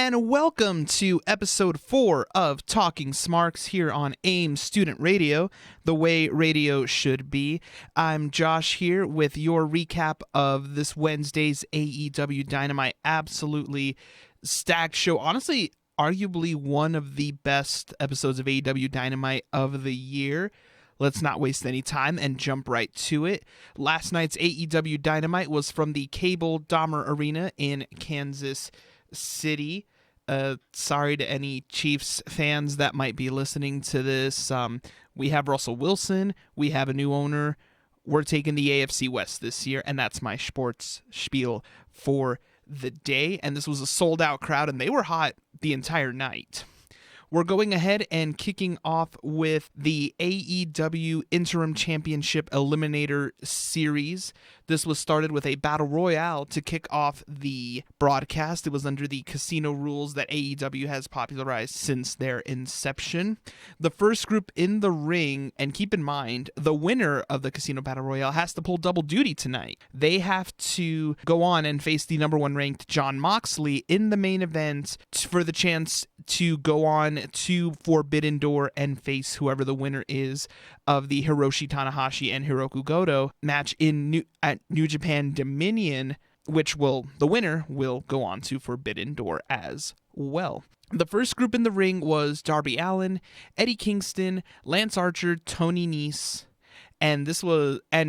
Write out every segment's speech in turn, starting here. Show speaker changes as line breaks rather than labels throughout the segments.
and welcome to episode 4 of Talking Smarks here on AIM Student Radio, the way radio should be. I'm Josh here with your recap of this Wednesday's AEW Dynamite. Absolutely stacked show. Honestly, arguably one of the best episodes of AEW Dynamite of the year. Let's not waste any time and jump right to it. Last night's AEW Dynamite was from the Cable Dahmer Arena in Kansas City. Sorry to any Chiefs fans that might be listening to this. We have Russell Wilson. We have a new owner. We're taking the AFC West this year, and that's my sports spiel for the day. And this was a sold-out crowd, and they were hot the entire night. We're going ahead and kicking off with the AEW Interim Championship Eliminator Series. This was started with a Battle Royale to kick off the broadcast. It was under the casino rules that AEW has popularized since their inception. The first group in the ring, and keep in mind, the winner of the Casino Battle Royale has to pull double duty tonight. They have to go on and face the number 1 ranked Jon Moxley in the main event for the chance to go on to Forbidden Door and face whoever the winner is of the Hiroshi Tanahashi and Hiroki Goto match at New Japan Dominion, the winner will go on to Forbidden Door as well. The first group in the ring was Darby Allin, Eddie Kingston, Lance Archer, Tony Nese, and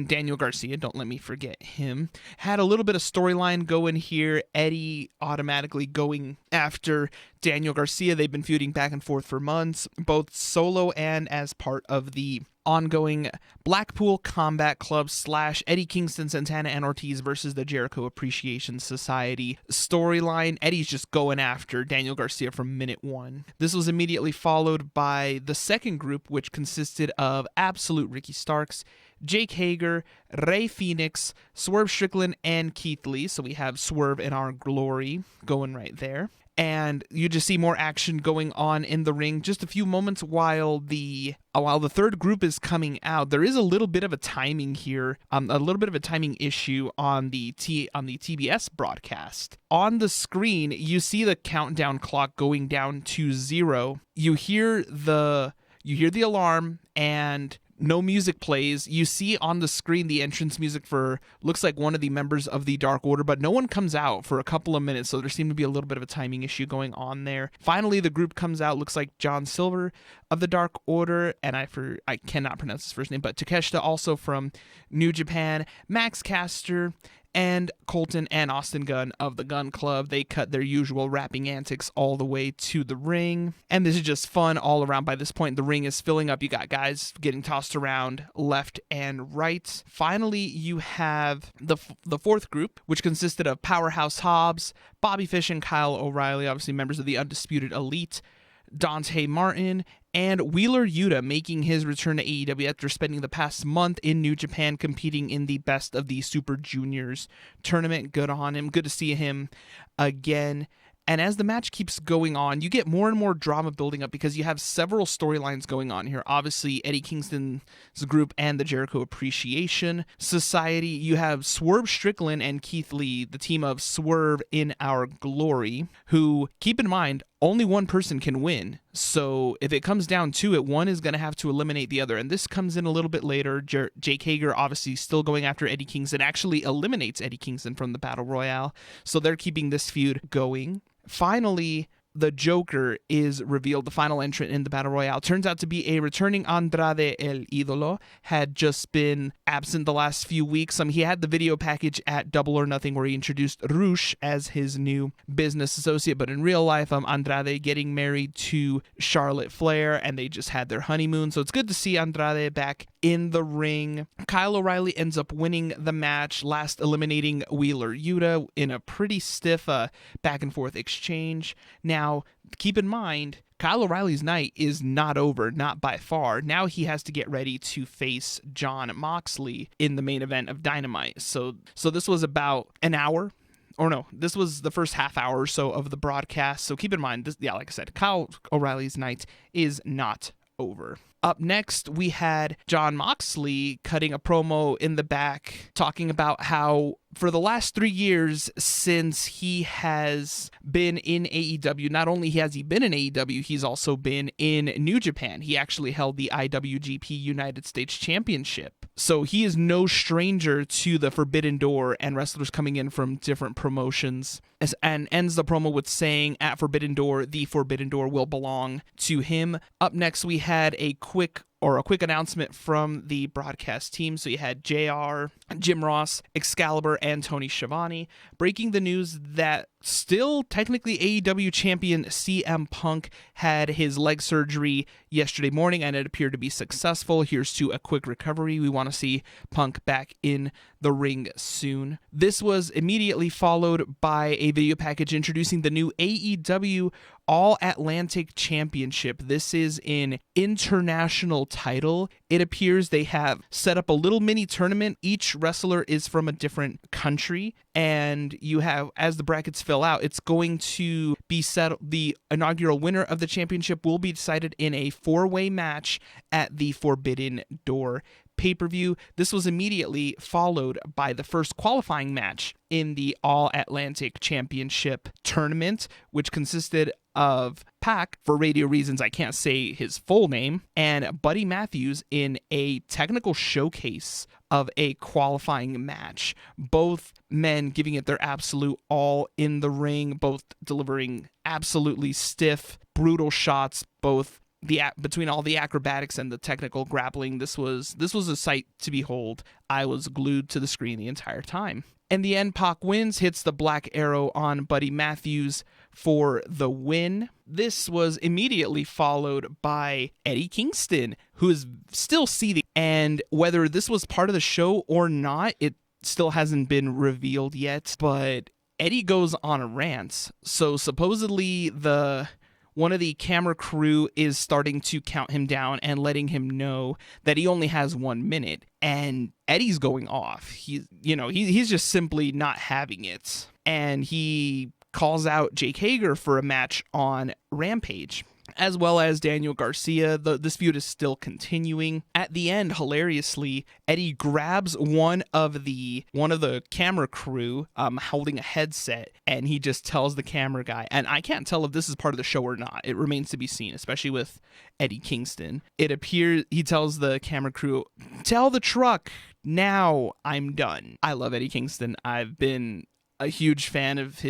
Daniel Garcia, don't let me forget him. Had a little bit of storyline going here. Eddie automatically going after Daniel Garcia. They've been feuding back and forth for months, both solo and as part of the ongoing Blackpool Combat Club / Eddie Kingston, Santana, and Ortiz versus the Jericho Appreciation Society storyline. Eddie's just going after Daniel Garcia from minute 1. This was immediately followed by the second group, which consisted of Absolute Ricky Starks, Jake Hager, Rey Fenix, Swerve Strickland, and Keith Lee. So we have Swerve in our glory going right there. And you just see more action going on in the ring. Just a few moments while the third group is coming out. There is a little bit of a timing here, a little bit of a timing issue on the TBS broadcast. On the screen, you see the countdown clock going down to 0. You hear the alarm and no music plays. You see on the screen the entrance music for, looks like one of the members of the Dark Order, but no one comes out for a couple of minutes, so there seemed to be a little bit of a timing issue going on there. Finally, the group comes out, looks like John Silver of the Dark Order, and I cannot pronounce his first name, but Takeshita also from New Japan, Max Caster, and Colton and Austin Gunn of the Gun Club. They cut their usual rapping antics all the way to the ring. And this is just fun all around. By this point, the ring is filling up. You got guys getting tossed around left and right. Finally, you have the fourth group, which consisted of Powerhouse Hobbs, Bobby Fish, and Kyle O'Reilly, obviously members of the Undisputed Elite, Dante Martin, and Wheeler Yuta making his return to AEW after spending the past month in New Japan competing in the Best of the Super Juniors tournament. Good on him. Good to see him again. And as the match keeps going on, you get more and more drama building up because you have several storylines going on here. Obviously, Eddie Kingston's group and the Jericho Appreciation Society. You have Swerve Strickland and Keith Lee, the team of Swerve in Our Glory, who, keep in mind, only one person can win. So if it comes down to it, one is going to have to eliminate the other. And this comes in a little bit later. Jake Hager, obviously still going after Eddie Kingston, actually eliminates Eddie Kingston from the Battle Royale. So they're keeping this feud going. Finally, the Joker is revealed, the final entrant in the Battle Royale. Turns out to be a returning Andrade El Idolo. Had just been absent the last few weeks. He had the video package at Double or Nothing where he introduced Rush as his new business associate. But in real life, Andrade getting married to Charlotte Flair, and they just had their honeymoon. So it's good to see Andrade back in the ring. Kyle O'Reilly ends up winning the match, last eliminating Wheeler Yuta in a pretty stiff back and forth exchange. Now, keep in mind, Kyle O'Reilly's night is not over, not by far. Now he has to get ready to face Jon Moxley in the main event of Dynamite. So this was about an hour. Or no, this was the first half hour or so of the broadcast. So keep in mind, like I said, Kyle O'Reilly's night is not over. Up next, we had Jon Moxley cutting a promo in the back talking about how for the last 3 years since he has been in AEW, not only has he been in AEW, he's also been in New Japan. He actually held the IWGP United States Championship. So he is no stranger to the Forbidden Door and wrestlers coming in from different promotions. And ends the promo with saying, at Forbidden Door, the Forbidden Door will belong to him. Up next, we had a quick announcement from the broadcast team. So you had JR, Jim Ross, Excalibur, and Tony Schiavone breaking the news that still technically AEW champion CM Punk had his leg surgery yesterday morning and it appeared to be successful. Here's to a quick recovery. We want to see Punk back in the ring soon. This was immediately followed by a video package introducing the new AEW All-Atlantic Championship. This is an international title. It appears they have set up a little mini tournament. Each wrestler is from a different country, and you have, as the brackets fill out, it's going to be settled. The inaugural winner of the championship will be decided in a 4-way match at the Forbidden Door pay-per-view. This was immediately followed by the first qualifying match in the All-Atlantic Championship tournament, which consisted of Pac, for radio reasons I can't say his full name, and Buddy Matthews in a technical showcase of a qualifying match. Both men giving it their absolute all in the ring, both delivering absolutely stiff, brutal shots, both between all the acrobatics and the technical grappling. This was a sight to behold. I was glued to the screen the entire time. In the end, Pac wins, hits the black arrow on Buddy Matthews for the win. This was immediately followed by Eddie Kingston, who is still seething. And whether this was part of the show or not, it still hasn't been revealed yet. But Eddie goes on a rant. So supposedly one of the camera crew is starting to count him down and letting him know that he only has 1 minute. And Eddie's going off. He's just simply not having it. And he calls out Jake Hager for a match on Rampage, as well as Daniel Garcia. This feud is still continuing. At the end, hilariously, Eddie grabs one of the camera crew holding a headset, and he just tells the camera guy, and I can't tell if this is part of the show or not. It remains to be seen, especially with Eddie Kingston. It appears he tells the camera crew, "Tell the truck, now I'm done." I love Eddie Kingston. I've been a huge fan of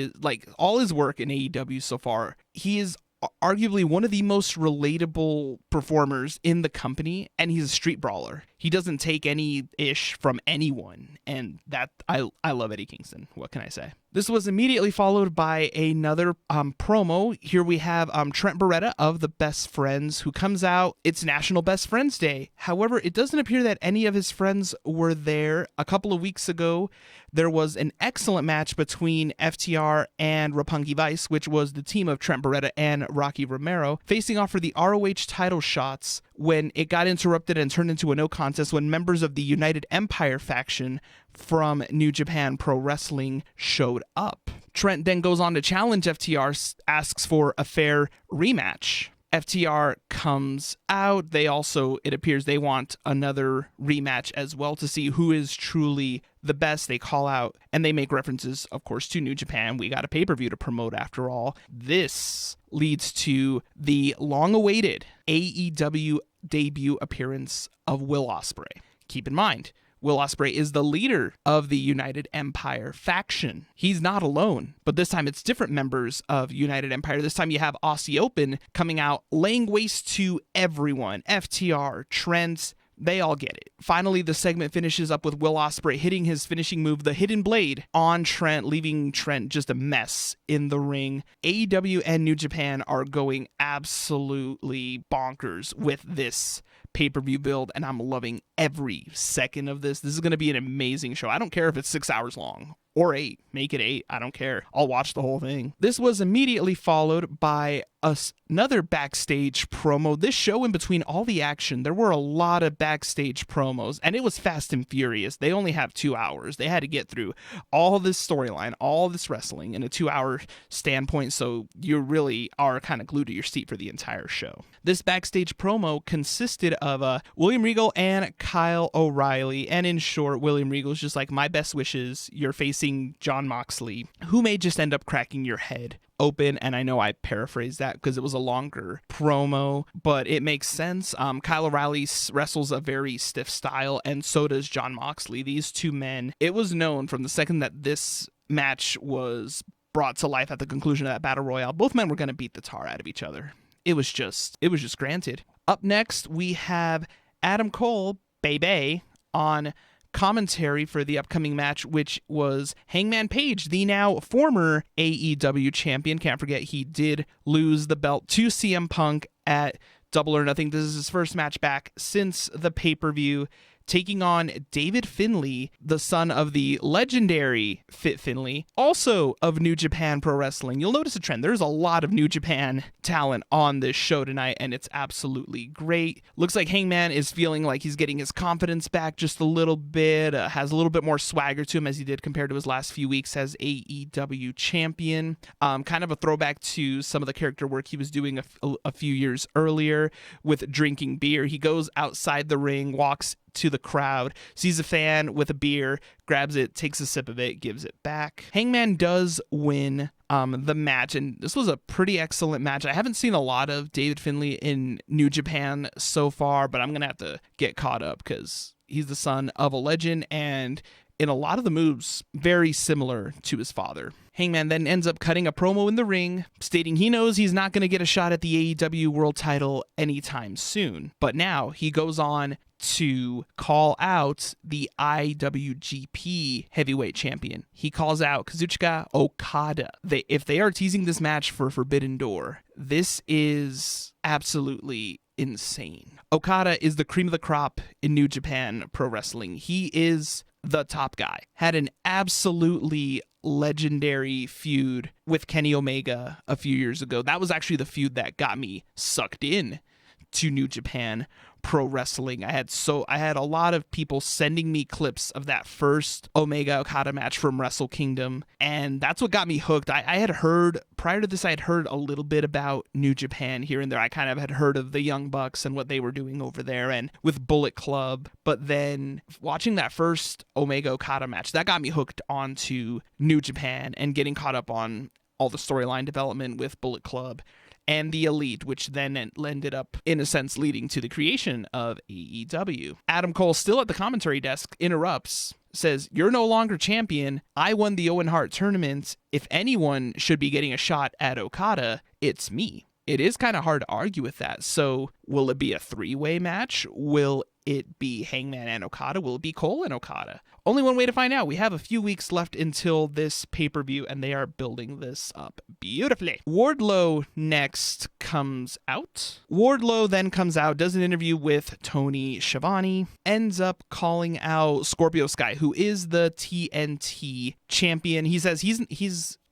all his work in AEW so far. He is arguably one of the most relatable performers in the company, and he's a street brawler. He doesn't take any ish from anyone, and that I love Eddie Kingston. What can I say? This was immediately followed by another promo. Here we have Trent Beretta of the Best Friends, who comes out. It's National Best Friends Day. However, it doesn't appear that any of his friends were there. A couple of weeks ago, there was an excellent match between FTR and Roppongi Vice, which was the team of Trent Beretta and Rocky Romero, facing off for the ROH title shots, when it got interrupted and turned into a no contest when members of the United Empire faction from New Japan Pro Wrestling showed up. Trent then goes on to challenge FTR, asks for a fair rematch. FTR comes out. It appears they want another rematch as well to see who is truly the best. They call out, and they make references, of course, to New Japan. We got a pay-per-view to promote after all. This leads to the long-awaited AEW debut appearance of Will Ospreay. Keep in mind, Will Ospreay is the leader of the United Empire faction. He's not alone, but this time it's different members of United Empire. This time you have Aussie Open coming out, laying waste to everyone. FTR, Trent, they all get it. Finally, the segment finishes up with Will Ospreay hitting his finishing move, the Hidden Blade, on Trent, leaving Trent just a mess in the ring. AEW and New Japan are going absolutely bonkers with this pay-per-view build, and I'm loving every second of this. This is going to be an amazing show. I don't care if it's 6 hours long or 8. Make it 8. I don't care. I'll watch the whole thing. This was immediately followed by another backstage promo. This show, in between all the action, there were a lot of backstage promos, and it was fast and furious. They only have 2 hours. They had to get through all this storyline, all this wrestling in a 2-hour standpoint, so you really are kind of glued to your seat for the entire show. This backstage promo consisted of William Regal and Kyle O'Reilly, and in short, William Regal's just like, my best wishes, you're facing Jon Moxley, who may just end up cracking your head open. And I know I paraphrased that because it was a longer promo, but it makes sense. Kyle O'Reilly wrestles a very stiff style, and so does Jon Moxley. These two men, it was known from the second that this match was brought to life at the conclusion of that battle royale, both men were going to beat the tar out of each other. It was just granted. Up next, we have Adam Cole, Bay, on commentary for the upcoming match, which was Hangman Page, the now former AEW champion. Can't forget he did lose the belt to CM Punk at Double or Nothing. This is his first match back since the pay-per-view, taking on David Finlay, the son of the legendary Fit Finlay, also of New Japan Pro Wrestling. You'll notice a trend. There's a lot of New Japan talent on this show tonight, and it's absolutely great. Looks like Hangman is feeling like he's getting his confidence back just a little bit, has a little bit more swagger to him as he did compared to his last few weeks as AEW champion. Kind of a throwback to some of the character work he was doing a few years earlier with drinking beer. He goes outside the ring, walks to the crowd, sees a fan with a beer, grabs it, takes a sip of it, gives it back. Hangman does win the match, and this was a pretty excellent match. I haven't seen a lot of David Finlay in New Japan so far, but I'm gonna have to get caught up because he's the son of a legend, and in a lot of the moves, very similar to his father. Hangman then ends up cutting a promo in the ring, stating he knows he's not going to get a shot at the AEW World title anytime soon. But now he goes on to call out the IWGP Heavyweight Champion. He calls out Kazuchika Okada. If they are teasing this match for Forbidden Door, this is absolutely insane. Okada is the cream of the crop in New Japan Pro Wrestling. He is the top guy. Had an absolutely legendary feud with Kenny Omega a few years ago. That was actually the feud that got me sucked in to New Japan Pro Wrestling. I had a lot of people sending me clips of that first Omega Okada match from Wrestle Kingdom, and that's what got me hooked. I had heard, prior to this, I had heard a little bit about New Japan here and there. I kind of had heard of the Young Bucks and what they were doing over there and with Bullet Club, but then watching that first Omega Okada match, that got me hooked onto New Japan and getting caught up on all the storyline development with Bullet Club and the Elite, which then ended up, in a sense, leading to the creation of AEW. Adam Cole, still at the commentary desk, interrupts, says, "You're no longer champion. I won the Owen Hart tournament. If anyone should be getting a shot at Okada, it's me." It is kind of hard to argue with that. So will it be a 3-way match? Will it be Hangman and Okada? Will it be Cole and Okada? Only one way to find out. We have a few weeks left until this pay-per-view, and they are building this up beautifully. Wardlow next comes out. Wardlow then comes out, does an interview with Tony Schiavone, ends up calling out Scorpio Sky, who is the TNT champion. He says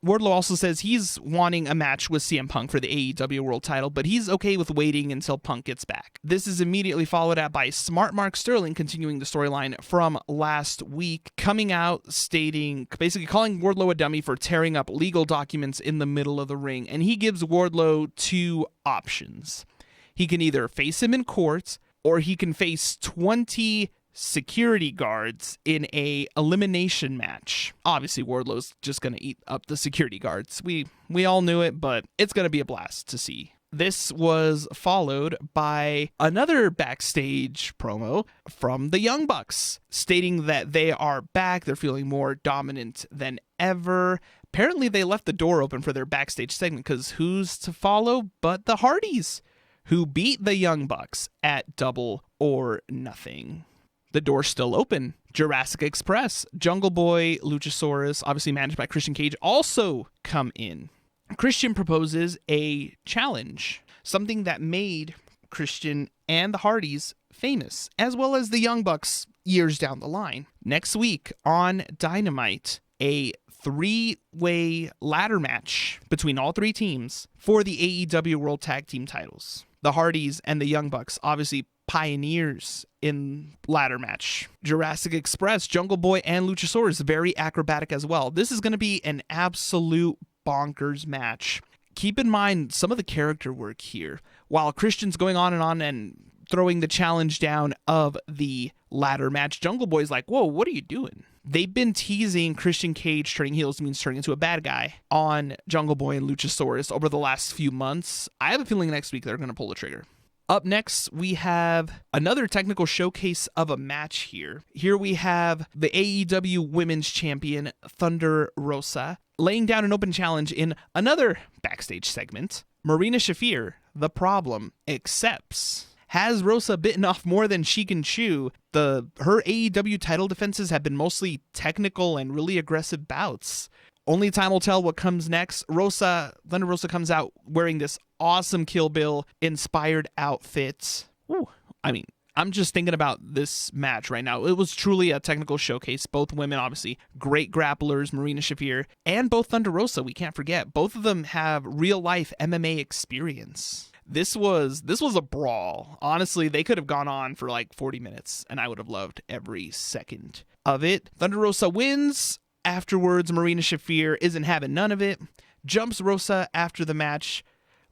Wardlow also says he's wanting a match with CM Punk for the AEW World title, but he's okay with waiting until Punk gets back. This is immediately followed up by Smart Mark Sterling continuing the storyline from last week, coming out stating, basically calling Wardlow a dummy for tearing up legal documents in the middle of the ring, and he gives Wardlow 2 options. He can either face him in court, or he can face 20 security guards in a elimination match. Obviously, Wardlow's just going to eat up the security guards. We all knew it, but it's going to be a blast to see. This was followed by another backstage promo from the Young Bucks, stating that they are back, they're feeling more dominant than ever. Apparently, they left the door open for their backstage segment, because who's to follow but the Hardys, who beat the Young Bucks at Double or Nothing. The door's still open. Jurassic Express, Jungle Boy, Luchasaurus, obviously managed by Christian Cage, also come in. Christian proposes a challenge, something that made Christian and the Hardys famous, as well as the Young Bucks years down the line. Next week on Dynamite, a 3-way ladder match between all three teams for the AEW World Tag Team titles. The Hardys and the Young Bucks, obviously pioneers in ladder match. Jurassic Express, Jungle Boy, and Luchasaurus, very acrobatic as well. This is going to be an absolute bonkers match. Keep in mind some of the character work here. While Christian's going on and throwing the challenge down of the ladder match, Jungle Boy's like, whoa, what are you doing? They've been teasing Christian Cage turning heels means turning into a bad guy on Jungle Boy and Luchasaurus over the last few months. I have a feeling next week they're going to pull the trigger. Up next, we have another technical showcase of a match here. Here we have the AEW Women's Champion, Thunder Rosa, laying down an open challenge in another backstage segment. Marina Shafir, The Problem, accepts. Has Rosa bitten off more than she can chew? Her AEW title defenses have been mostly technical and really aggressive bouts. Only time will tell what comes next. Thunder Rosa comes out wearing this awesome Kill Bill inspired outfit. Ooh, I mean, I'm just thinking about this match right now. It was truly a technical showcase. Both women, obviously, great grapplers, Marina Shafir, and both Thunder Rosa, we can't forget. Both of them have real-life MMA experience. This was a brawl. Honestly, they could have gone on for like 40 minutes, and I would have loved every second of it. Thunder Rosa wins. Afterwards, Marina Shafir isn't having none of it. Jumps Rosa after the match,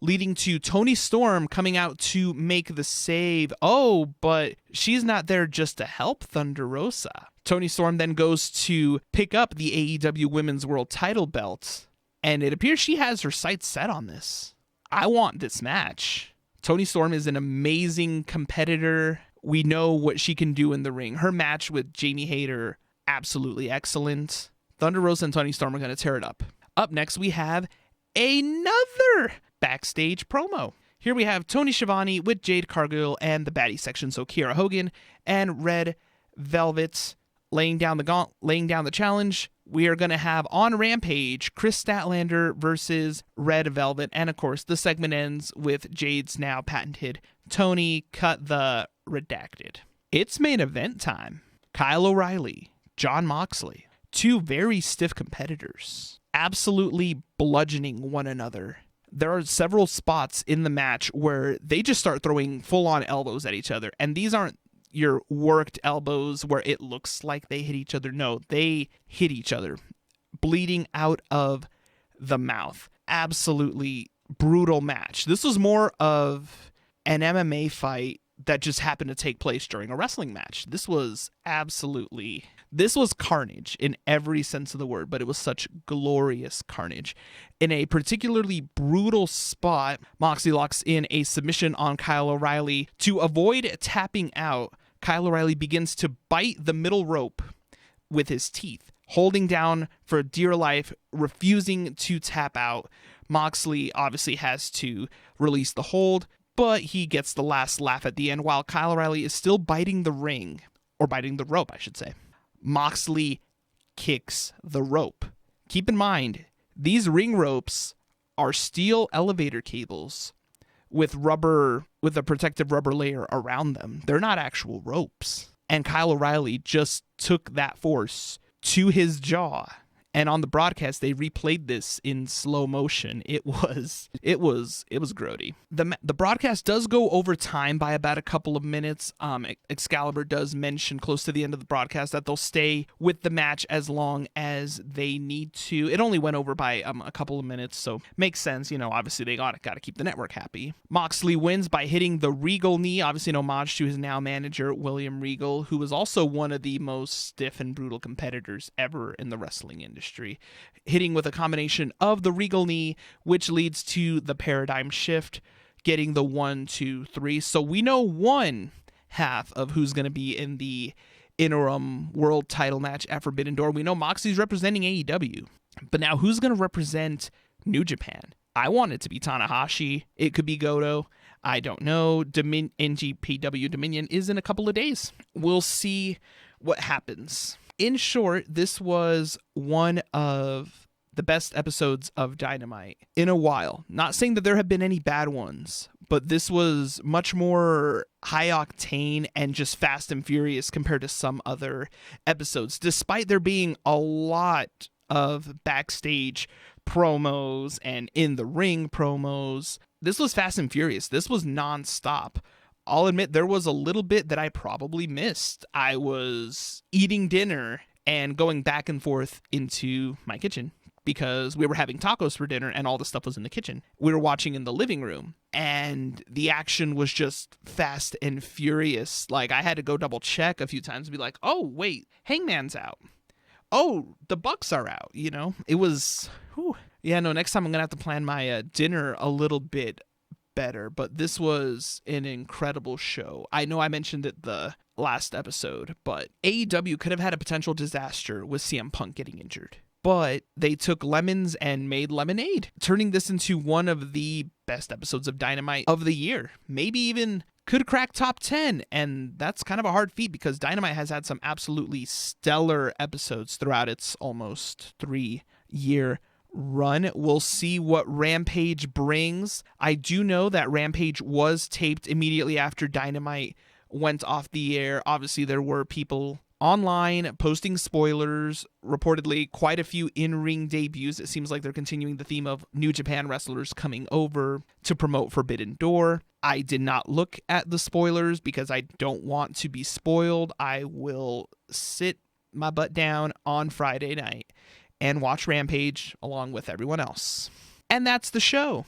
leading to Toni Storm coming out to make the save. Oh, but she's not there just to help Thunder Rosa. Toni Storm then goes to pick up the AEW Women's World Title belt, and it appears she has her sights set on this. I want this match. Toni Storm is an amazing competitor. We know what she can do in the ring. Her match with Jamie Hayter, absolutely excellent. Thunder Rosa and Toni Storm are going to tear it up. Up next, we have another backstage promo. Here we have Tony Schiavone with Jade Cargill and the baddie section, so Kiera Hogan and Red Velvet laying down the challenge. We are going to have on Rampage Chris Statlander versus Red Velvet, and of course the segment ends with Jade's now patented Tony cut the redacted. It's main event time. Kyle O'Reilly, Jon Moxley, two very stiff competitors, absolutely bludgeoning one another. There are several spots in the match where they just start throwing full-on elbows at each other, and these aren't your worked elbows where it looks like they hit each other. No, they hit each other, bleeding out of the mouth. Absolutely brutal match. This was more of an MMA fight that just happened to take place during a wrestling match. This was carnage in every sense of the word, but it was such glorious carnage. In a particularly brutal spot, Moxley locks in a submission on Kyle O'Reilly. To avoid tapping out, Kyle O'Reilly begins to bite the middle rope with his teeth, holding down for dear life, refusing to tap out. Moxley obviously has to release the hold, but he gets the last laugh at the end while Kyle O'Reilly is still biting the ring, or biting the rope, I should say. Moxley kicks the rope. Keep in mind, these ring ropes are steel elevator cables with a protective rubber layer around them. They're not actual ropes. And Kyle O'Reilly just took that force to his jaw. And on the broadcast, they replayed this in slow motion. It was grody. The broadcast does go over time by about a couple of minutes. Excalibur does mention close to the end of the broadcast that they'll stay with the match as long as they need to. It only went over by a couple of minutes, so makes sense. You know, obviously they got to keep the network happy. Moxley wins by hitting the Regal knee, obviously an homage to his now manager, William Regal, who was also one of the most stiff and brutal competitors ever in the wrestling industry. Hitting with a combination of the Regal knee, which leads to the paradigm shift, getting the 1, 2, 3. So we know one half of who's going to be in the interim world title match at Forbidden Door. We know Moxley's representing AEW, but now who's going to represent New Japan? I want it to be Tanahashi. It could be Goto. I don't know. NJPW Dominion is in a couple of days. We'll see what happens. In short, this was one of the best episodes of Dynamite in a while. Not saying that there have been any bad ones, but this was much more high octane and just fast and furious compared to some other episodes, despite there being a lot of backstage promos and in the ring promos. This was Fast and Furious. This was nonstop. I'll admit there was a little bit that I probably missed. I was eating dinner and going back and forth into my kitchen because we were having tacos for dinner and all the stuff was in the kitchen. We were watching in the living room and the action was just fast and furious. Like, I had to go double check a few times and be like, oh, wait, Hangman's out. Oh, the Bucks are out, you know? It was, whew. Yeah, no, next time I'm going to have to plan my dinner a little bit better, but this was an incredible show. I know I mentioned it the last episode, but AEW could have had a potential disaster with CM Punk getting injured. But they took lemons and made lemonade, turning this into one of the best episodes of Dynamite of the year. Maybe even could crack top 10, and that's kind of a hard feat because Dynamite has had some absolutely stellar episodes throughout its almost 3-year run. We'll see what Rampage brings. I do know that Rampage was taped immediately after Dynamite went off the air. Obviously, there were people online posting spoilers, reportedly quite a few in-ring debuts. It seems like they're continuing the theme of New Japan wrestlers coming over to promote Forbidden Door. I did not look at the spoilers because I don't want to be spoiled. I will sit my butt down on Friday night and watch Rampage along with everyone else. And that's the show.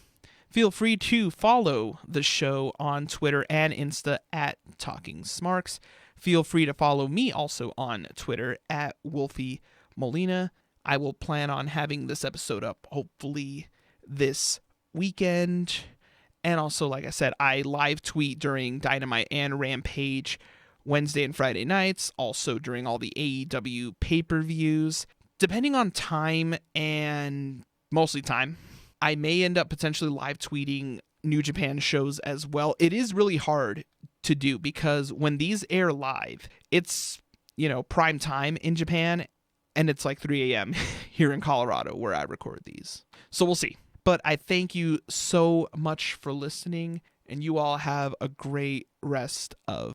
Feel free to follow the show on Twitter and Insta at Talking Smarks. Feel free to follow me also on Twitter at Wolfie Molina. I will plan on having this episode up hopefully this weekend. And also, like I said, I live tweet during Dynamite and Rampage Wednesday and Friday nights, also during all the AEW pay-per-views. Depending on time, and mostly time, I may end up potentially live tweeting New Japan shows as well. It is really hard to do because when these air live, it's, prime time in Japan, and it's like 3 a.m. here in Colorado where I record these. So we'll see. But I thank you so much for listening, and you all have a great rest of